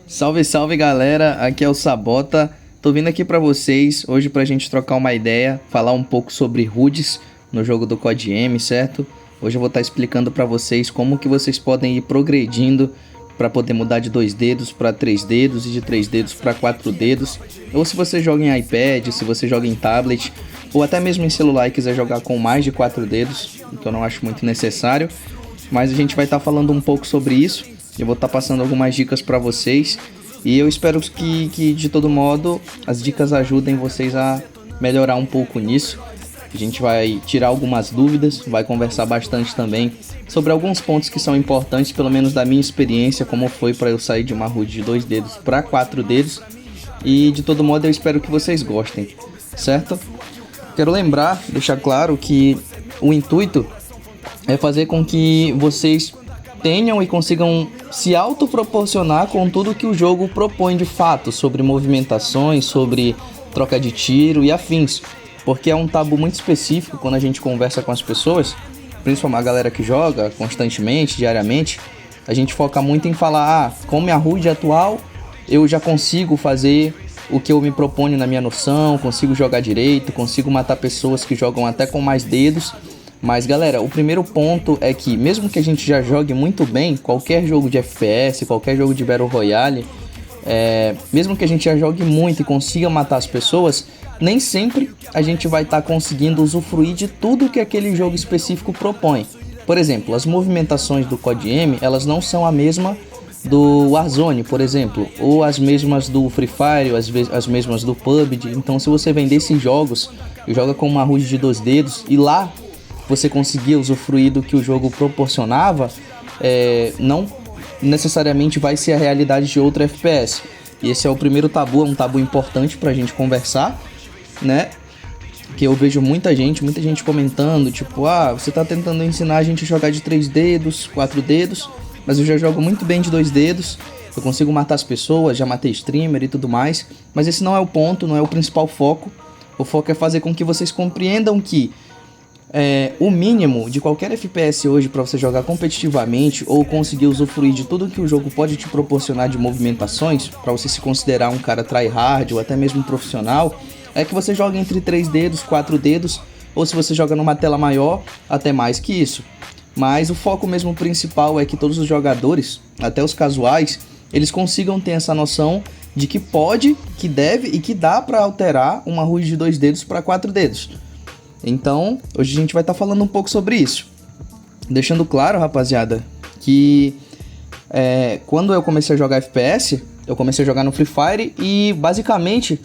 Salve, salve galera, aqui é o Sabota. Tô vindo aqui pra vocês hoje pra gente trocar uma ideia, falar um pouco sobre HUDs no jogo do COD M, certo? Hoje eu vou estar explicando pra vocês como que vocês podem ir progredindo para poder mudar de 2 dedos para 3 dedos e de 3 dedos para 4 dedos. Ou se você joga em iPad, se você joga em tablet, ou até mesmo em celular e quiser jogar com mais de 4 dedos, o que eu não acho muito necessário. Mas a gente vai estar falando um pouco sobre isso. Eu vou estar passando algumas dicas para vocês. E eu espero que de todo modo as dicas ajudem vocês a melhorar um pouco nisso. A gente vai tirar algumas dúvidas, vai conversar bastante também sobre alguns pontos que são importantes, pelo menos da minha experiência, como foi para eu sair de uma HUD de 2 dedos para 4 dedos. E de todo modo eu espero que vocês gostem, certo? Quero lembrar, deixar claro que o intuito é fazer com que vocês tenham e consigam se autoproporcionar com tudo que o jogo propõe de fato, sobre movimentações, sobre troca de tiro e afins. Porque é um tabu muito específico quando a gente conversa com as pessoas, principalmente a galera que joga constantemente, diariamente. A gente foca muito em falar, com minha HUD atual, eu já consigo fazer o que eu me proponho na minha noção, consigo jogar direito, consigo matar pessoas que jogam até com mais dedos. Mas galera, o primeiro ponto é que mesmo que a gente já jogue muito bem, qualquer jogo de FPS, qualquer jogo de Battle Royale, mesmo que a gente já jogue muito e consiga matar as pessoas, nem sempre a gente vai estar conseguindo usufruir de tudo que aquele jogo específico propõe. Por exemplo, as movimentações do COD M, elas não são a mesma do Warzone, por exemplo, ou as mesmas do Free Fire, ou as mesmas do PUBG. Então, se você vender esses jogos e joga com uma HUD de 2 dedos e lá você conseguir usufruir do que o jogo proporcionava, não necessariamente vai ser a realidade de outro FPS. E esse é o primeiro tabu, é um tabu importante pra gente conversar, né? Que eu vejo muita gente comentando, tipo, você tá tentando ensinar a gente a jogar de 3 dedos, 4 dedos, mas eu já jogo muito bem de 2 dedos, eu consigo matar as pessoas, já matei streamer e tudo mais, mas esse não é o ponto, não é o principal foco. O foco é fazer com que vocês compreendam que o mínimo de qualquer FPS hoje para você jogar competitivamente ou conseguir usufruir de tudo que o jogo pode te proporcionar de movimentações, para você se considerar um cara tryhard ou até mesmo profissional, é que você joga entre 3 dedos, 4 dedos, ou se você joga numa tela maior, até mais que isso. Mas o foco mesmo principal é que todos os jogadores, até os casuais, eles consigam ter essa noção de que pode, que deve e que dá para alterar uma HUD de 2 dedos para 4 dedos. Então, hoje a gente vai estar falando um pouco sobre isso. Deixando claro, rapaziada, que quando eu comecei a jogar FPS, eu comecei a jogar no Free Fire e basicamente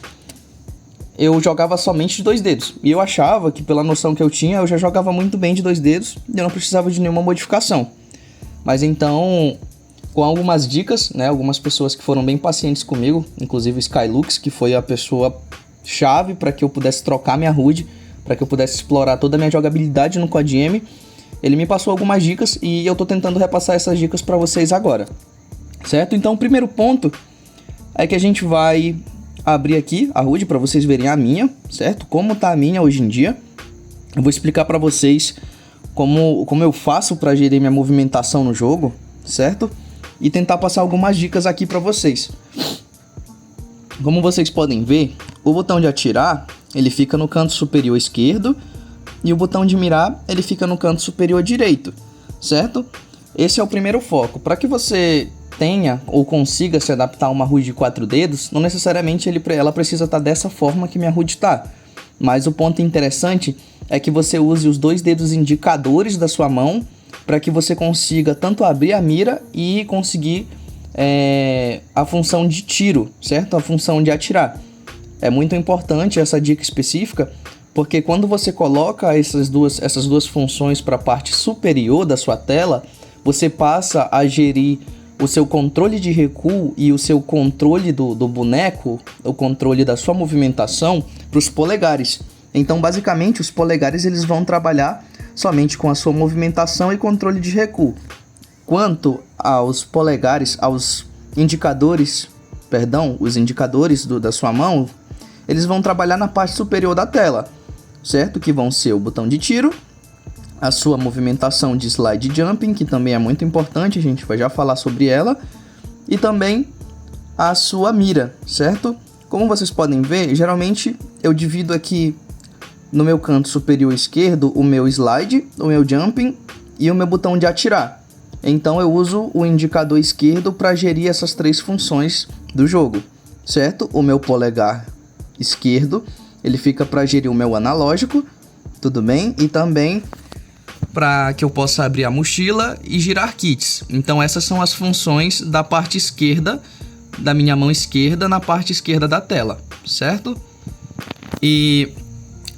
eu jogava somente de 2 dedos. E eu achava que pela noção que eu tinha, eu já jogava muito bem de 2 dedos e eu não precisava de nenhuma modificação. Mas então, com algumas dicas, né, algumas pessoas que foram bem pacientes comigo, inclusive o Skylux, que foi a pessoa chave para que eu pudesse trocar minha HUD, para que eu pudesse explorar toda a minha jogabilidade no COD M, ele me passou algumas dicas e eu tô tentando repassar essas dicas para vocês agora, certo? Então o primeiro ponto é que a gente vai abrir aqui a HUD para vocês verem a minha, certo? Como tá a minha hoje em dia. Eu vou explicar para vocês como eu faço para gerir minha movimentação no jogo, certo? E tentar passar algumas dicas aqui para vocês. Como vocês podem ver, o botão de atirar ele fica no canto superior esquerdo e o botão de mirar ele fica no canto superior direito, certo? Esse é o primeiro foco. Para que você tenha ou consiga se adaptar a uma HUD de 4 dedos, não necessariamente ela precisa estar dessa forma que minha HUD está. Mas o ponto interessante é que você use os 2 dedos indicadores da sua mão para que você consiga tanto abrir a mira e conseguir a função de tiro, certo? A função de atirar. É muito importante essa dica específica, porque quando você coloca essas duas funções para a parte superior da sua tela, você passa a gerir o seu controle de recuo e o seu controle do boneco, o controle da sua movimentação, para os polegares. Então, basicamente, os polegares eles vão trabalhar somente com a sua movimentação e controle de recuo. Quanto aos polegares, os indicadores da sua mão, eles vão trabalhar na parte superior da tela, certo? Que vão ser o botão de tiro, a sua movimentação de slide jumping, que também é muito importante, a gente vai já falar sobre ela, e também a sua mira, certo? Como vocês podem ver, geralmente eu divido aqui no meu canto superior esquerdo o meu slide, o meu jumping e o meu botão de atirar. Então eu uso o indicador esquerdo para gerir essas 3 funções do jogo, certo? O meu polegar esquerdo, ele fica para gerir o meu analógico, tudo bem? E também para que eu possa abrir a mochila e girar kits. Então essas são as funções da parte esquerda, da minha mão esquerda na parte esquerda da tela, certo? E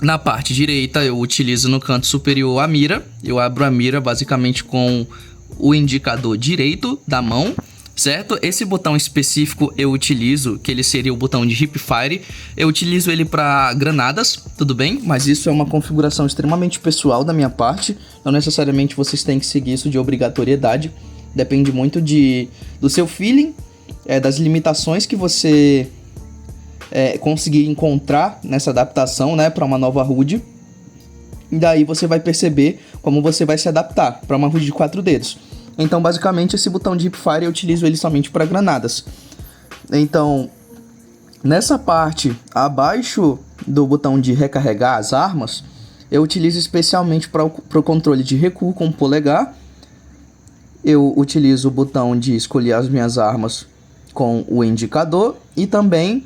na parte direita eu utilizo no canto superior a mira. Eu abro a mira basicamente com o indicador direito da mão, certo? Esse botão específico eu utilizo, que ele seria o botão de Hip Fire, eu utilizo ele para granadas, tudo bem? Mas isso é uma configuração extremamente pessoal da minha parte, não necessariamente vocês têm que seguir isso de obrigatoriedade, depende muito do seu feeling, das limitações que você conseguir encontrar nessa adaptação, né, para uma nova HUD. E daí você vai perceber como você vai se adaptar para uma HUD de 4 dedos. Então, basicamente, esse botão de Hip Fire eu utilizo ele somente para granadas. Então, nessa parte abaixo do botão de recarregar as armas, eu utilizo especialmente para o controle de recuo com o polegar. Eu utilizo o botão de escolher as minhas armas com o indicador e também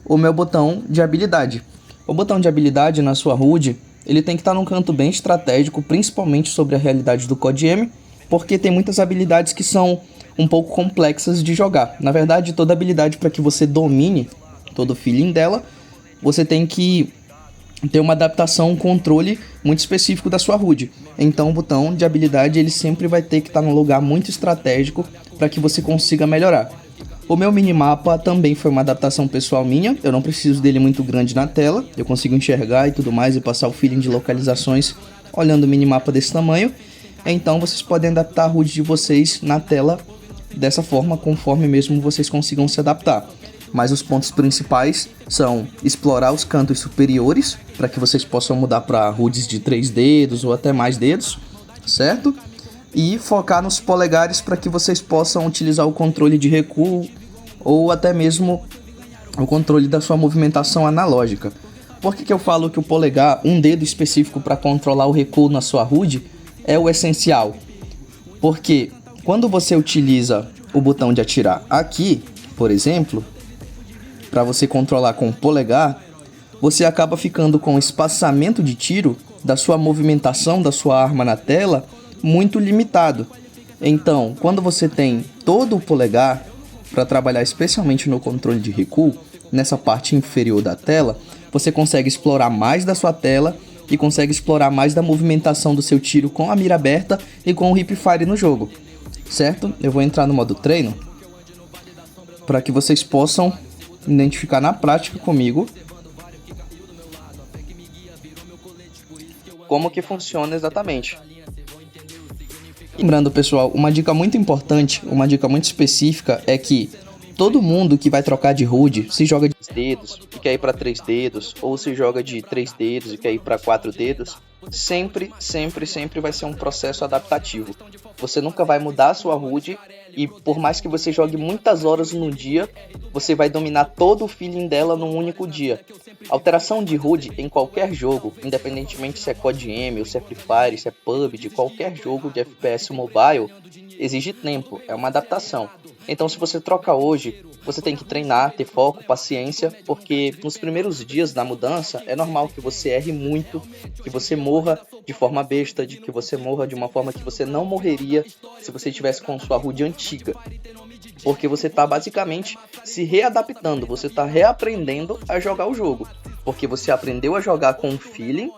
o meu botão de habilidade. O botão de habilidade na sua HUD, ele tem que estar num canto bem estratégico, principalmente sobre a realidade do COD-M, porque tem muitas habilidades que são um pouco complexas de jogar. Na verdade, toda habilidade, para que você domine todo o feeling dela, você tem que ter uma adaptação, um controle muito específico da sua HUD. Então o botão de habilidade ele sempre vai ter que estar num lugar muito estratégico para que você consiga melhorar. O meu minimapa também foi uma adaptação pessoal minha, eu não preciso dele muito grande na tela, eu consigo enxergar e tudo mais e passar o feeling de localizações olhando o minimapa desse tamanho. Então vocês podem adaptar a HUD de vocês na tela dessa forma, conforme mesmo vocês consigam se adaptar. Mas os pontos principais são explorar os cantos superiores, para que vocês possam mudar para HUDs de 3 dedos ou até mais dedos, certo? E focar nos polegares para que vocês possam utilizar o controle de recuo ou até mesmo o controle da sua movimentação analógica. Por que eu falo que o polegar, um dedo específico para controlar o recuo na sua HUD, é o essencial? Porque quando você utiliza o botão de atirar aqui, por exemplo, para você controlar com o polegar, você acaba ficando com o espaçamento de tiro da sua movimentação da sua arma na tela muito limitado. Então, quando você tem todo o polegar para trabalhar especialmente no controle de recuo, nessa parte inferior da tela, você consegue explorar mais da sua tela e consegue explorar mais da movimentação do seu tiro com a mira aberta e com o Hip Fire no jogo, certo? Eu vou entrar no modo treino para que vocês possam identificar na prática comigo como que funciona exatamente. Lembrando, pessoal, uma dica muito importante, uma dica muito específica é que todo mundo que vai trocar de HUD, se joga de 2 dedos e quer ir para 3 dedos, ou se joga de 3 dedos e quer ir para 4 dedos, sempre vai ser um processo adaptativo. Você nunca vai mudar a sua HUD e por mais que você jogue muitas horas no dia, você vai dominar todo o feeling dela num único dia. Alteração de HUD em qualquer jogo, independentemente se é COD-M ou se é Free Fire, se é PUBG, qualquer jogo de FPS mobile, exige tempo, é uma adaptação. Então se você troca hoje, você tem que treinar, ter foco, paciência, porque nos primeiros dias da mudança é normal que você erre muito, que você morra de forma besta, que você morra de uma forma que você não morreria se você estivesse com sua HUD antiga. Porque você está basicamente se readaptando, você está reaprendendo a jogar o jogo. Porque você aprendeu a jogar com um feeling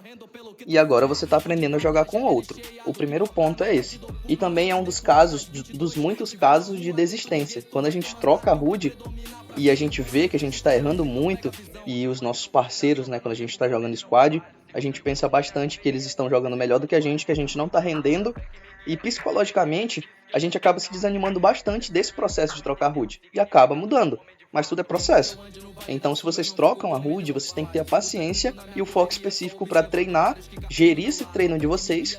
e agora você está aprendendo a jogar com outro. O primeiro ponto é esse. E também é um dos casos, dos muitos casos de desistência. Quando a gente troca a HUD e a gente vê que a gente está errando muito, e os nossos parceiros, né, quando a gente está jogando squad, a gente pensa bastante que eles estão jogando melhor do que a gente não está rendendo, e psicologicamente a gente acaba se desanimando bastante desse processo de trocar a HUD, e acaba mudando. Mas tudo é processo. Então, se vocês trocam a HUD, vocês têm que ter a paciência e o foco específico para treinar, gerir esse treino de vocês,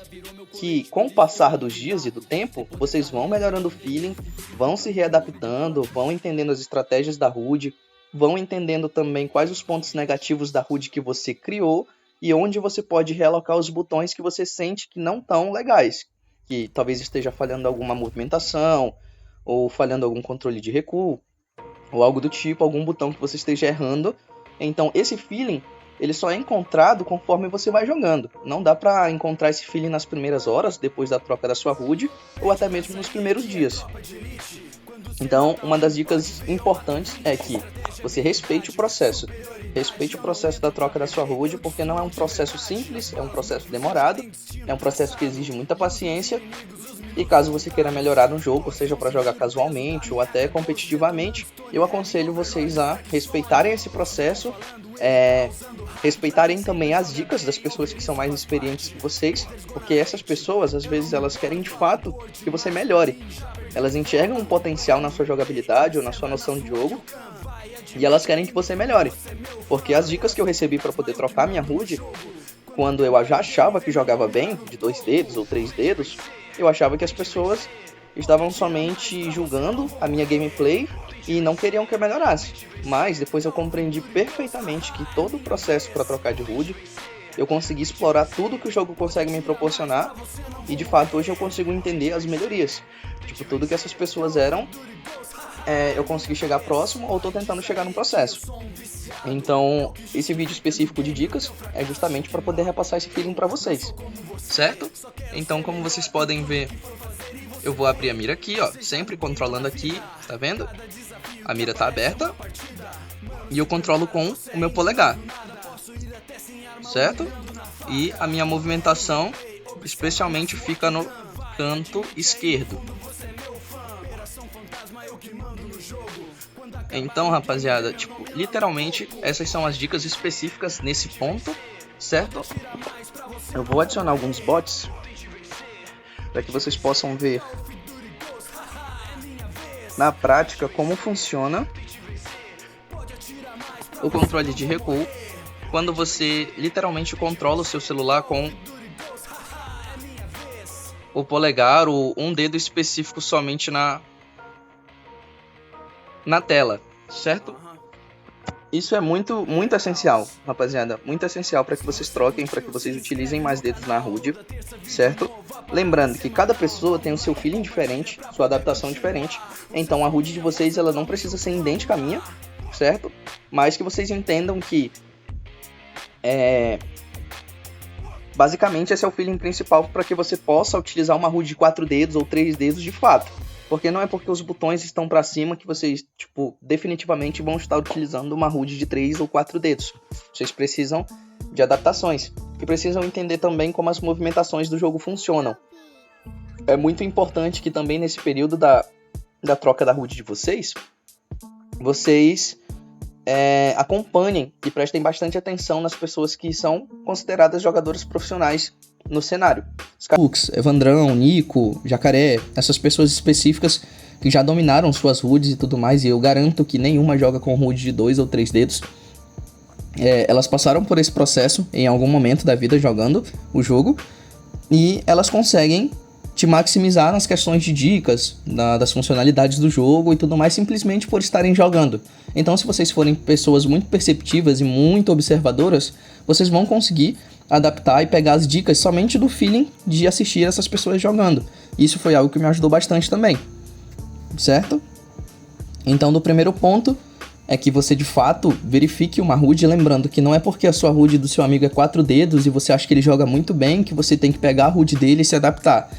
que com o passar dos dias e do tempo, vocês vão melhorando o feeling, vão se readaptando, vão entendendo as estratégias da HUD, vão entendendo também quais os pontos negativos da HUD que você criou e onde você pode realocar os botões que você sente que não estão legais, que talvez esteja falhando alguma movimentação, ou falhando algum controle de recuo, ou algo do tipo, algum botão que você esteja errando. Então esse feeling, ele só é encontrado conforme você vai jogando. Não dá pra encontrar esse feeling nas primeiras horas, depois da troca da sua HUD, ou até mesmo nos primeiros dias. Então, uma das dicas importantes é que você respeite o processo. Respeite o processo da troca da sua HUD, porque não é um processo simples, é um processo demorado, é um processo que exige muita paciência. E caso você queira melhorar no jogo, seja para jogar casualmente ou até competitivamente, eu aconselho vocês a respeitarem esse processo, respeitarem também as dicas das pessoas que são mais experientes que vocês, porque essas pessoas, às vezes, elas querem de fato que você melhore. Elas enxergam um potencial na sua jogabilidade ou na sua noção de jogo, e elas querem que você melhore. Porque as dicas que eu recebi para poder trocar minha HUD, quando eu já achava que jogava bem, de 2 dedos ou 3 dedos, eu achava que as pessoas estavam somente julgando a minha gameplay e não queriam que eu melhorasse. Mas depois eu compreendi perfeitamente que todo o processo para trocar de HUD, eu consegui explorar tudo que o jogo consegue me proporcionar e de fato hoje eu consigo entender as melhorias. Tipo, tudo que essas pessoas eram, eu consegui chegar próximo ou estou tentando chegar no processo. Então, esse vídeo específico de dicas é justamente para poder repassar esse feeling para vocês, certo? Então, como vocês podem ver, eu vou abrir a mira aqui, ó, sempre controlando aqui, tá vendo? A mira tá aberta e eu controlo com o meu polegar, certo? E a minha movimentação especialmente fica no canto esquerdo. Então, rapaziada, tipo, literalmente essas são as dicas específicas nesse ponto, certo? Eu vou adicionar alguns bots para que vocês possam ver na prática como funciona o controle de recuo quando você literalmente controla o seu celular com o polegar ou um dedo específico somente na tela, certo? Isso é muito essencial, rapaziada, muito essencial para que vocês troquem, para que vocês utilizem mais dedos na HUD, certo? Lembrando que cada pessoa tem o seu feeling diferente, sua adaptação diferente, então a HUD de vocês ela não precisa ser idêntica à minha, certo? Mas que vocês entendam que basicamente esse é o feeling principal para que você possa utilizar uma HUD de 4 dedos ou 3 dedos de fato. Porque não é porque os botões estão para cima que vocês, tipo, definitivamente vão estar utilizando uma HUD de 3 ou 4 dedos. Vocês precisam de adaptações e precisam entender também como as movimentações do jogo funcionam. É muito importante que também nesse período da troca da HUD de vocês acompanhem e prestem bastante atenção nas pessoas que são consideradas jogadores profissionais no cenário. Lux, Evandrão, Nico, Jacaré, essas pessoas específicas que já dominaram suas HUDs e tudo mais, e eu garanto que nenhuma joga com HUD de 2 ou 3 dedos. Elas passaram por esse processo em algum momento da vida jogando o jogo, e elas conseguem te maximizar nas questões de dicas, das funcionalidades do jogo e tudo mais, simplesmente por estarem jogando. Então, se vocês forem pessoas muito perceptivas e muito observadoras, vocês vão conseguir adaptar e pegar as dicas somente do feeling de assistir essas pessoas jogando. Isso foi algo que me ajudou bastante também, certo? Então, do primeiro ponto é que você de fato verifique uma HUD, lembrando que não é porque a sua HUD do seu amigo é 4 dedos e você acha que ele joga muito bem que você tem que pegar a HUD dele e se adaptar.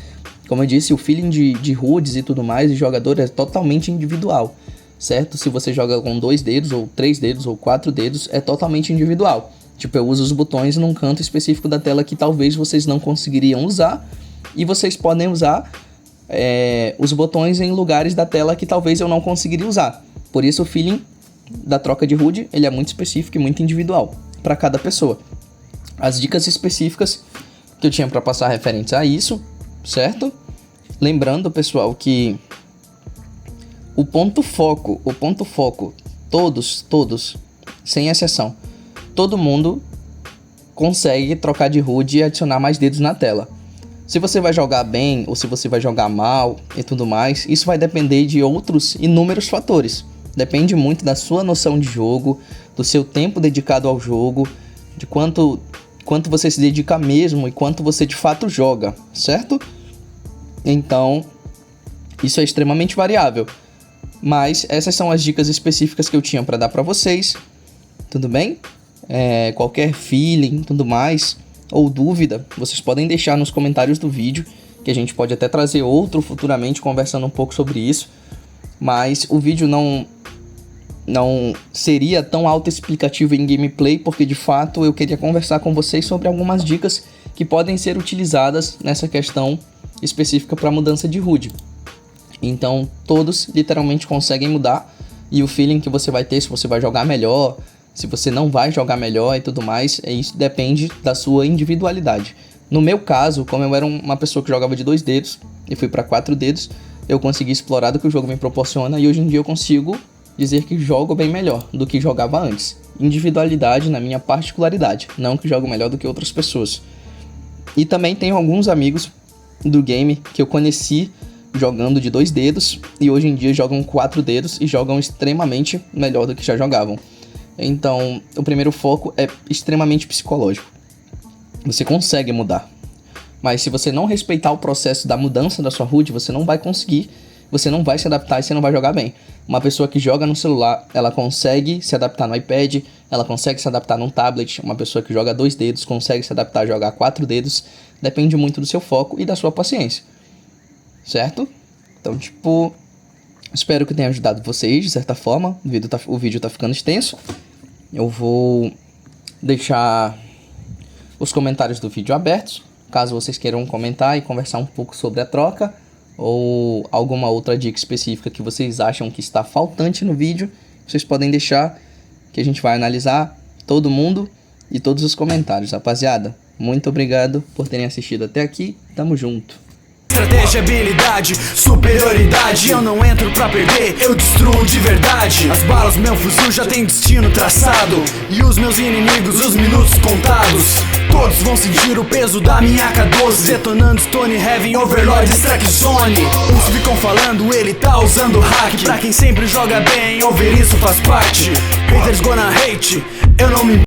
Como eu disse, o feeling de HUDs e tudo mais de jogador é totalmente individual, certo? Se você joga com 2 dedos ou 3 dedos ou 4 dedos, é totalmente individual. Tipo, eu uso os botões num canto específico da tela que talvez vocês não conseguiriam usar, e vocês podem usar os botões em lugares da tela que talvez eu não conseguiria usar. Por isso o feeling da troca de HUD ele é muito específico e muito individual para cada pessoa. As dicas específicas que eu tinha para passar referentes a isso, certo? Lembrando, pessoal, que o ponto foco, todos, sem exceção, todo mundo consegue trocar de HUD e adicionar mais dedos na tela. Se você vai jogar bem ou se você vai jogar mal e tudo mais, isso vai depender de outros inúmeros fatores. Depende muito da sua noção de jogo, do seu tempo dedicado ao jogo, de quanto você se dedica mesmo e quanto você de fato joga, certo? Então, isso é extremamente variável. Mas essas são as dicas específicas que eu tinha para dar para vocês, tudo bem? Qualquer feeling, tudo mais, ou dúvida, vocês podem deixar nos comentários do vídeo, que a gente pode até trazer outro futuramente conversando um pouco sobre isso. Mas o vídeo não seria tão autoexplicativo em gameplay, porque de fato eu queria conversar com vocês sobre algumas dicas que podem ser utilizadas nessa questão específica para mudança de HUD. Então todos literalmente conseguem mudar, e o feeling que você vai ter, se você vai jogar melhor, se você não vai jogar melhor e tudo mais, isso depende da sua individualidade. No meu caso, como eu era uma pessoa que jogava de 2 dedos e fui para 4 dedos, eu consegui explorar do que o jogo me proporciona, e hoje em dia eu consigo dizer que jogo bem melhor do que jogava antes. Individualidade na minha particularidade, não que jogo melhor do que outras pessoas. E também tenho alguns amigos do game que eu conheci jogando de 2 dedos e hoje em dia jogam 4 dedos e jogam extremamente melhor do que já jogavam. Então, o primeiro foco é extremamente psicológico. Você consegue mudar, mas se você não respeitar o processo da mudança da sua HUD, você não vai conseguir, você não vai se adaptar e você não vai jogar bem. Uma pessoa que joga no celular, ela consegue se adaptar no iPad, ela consegue se adaptar num tablet. Uma pessoa que joga 2 dedos consegue se adaptar a jogar 4 dedos. Depende muito do seu foco e da sua paciência, certo? Então, espero que tenha ajudado vocês de certa forma. O vídeo tá ficando extenso. Eu vou deixar os comentários do vídeo abertos, caso vocês queiram comentar e conversar um pouco sobre a troca, ou alguma outra dica específica que vocês acham que está faltante no vídeo, vocês podem deixar, que a gente vai analisar todo mundo e todos os comentários, rapaziada. Muito obrigado por terem assistido até aqui, tamo junto. Estratégia, habilidade, superioridade. Eu não entro pra perder, eu destruo de verdade. As balas do meu fuzil já tem destino traçado, e os meus inimigos, os minutos contados. Todos vão sentir o peso da minha AK-12, detonando Stone Heaven, Overlord, Strike Zone. Uns ficam falando, ele tá usando hack. Pra quem sempre joga bem, ouvir isso faz parte. Haters gonna hate, eu não me